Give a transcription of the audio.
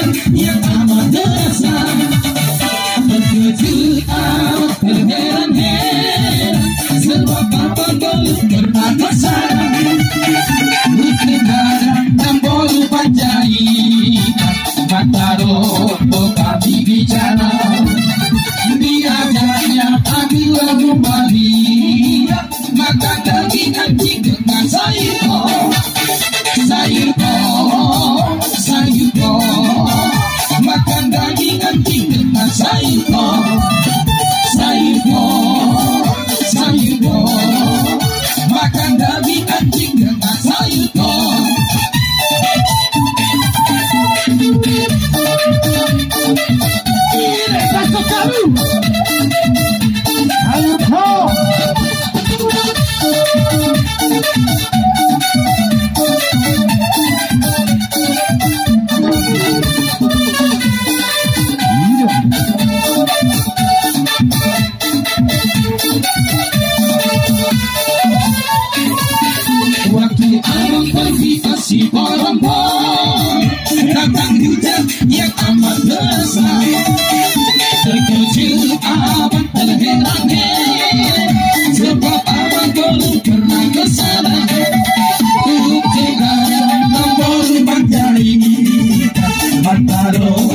hujan yang amat terasa. Terkejut amat terheran-heran, sebab papan bolu pernah kesana. Bukit Hadang dan bolu Panjaitan, mata roto kami bicara. Biadanya ambil lagu Maria, makan daging anjing dengan sayur. Sayur makan daging anjing dengan sayur. Makan daging anjing dengan sayur. Waktu abang konfirmasi orang-orang, datang hujan yang amat besar. Terkejut abang terheran-heran, sebab abang belum pernah kesana. Bukit Hadang dan bolu Panjaitan, mata roto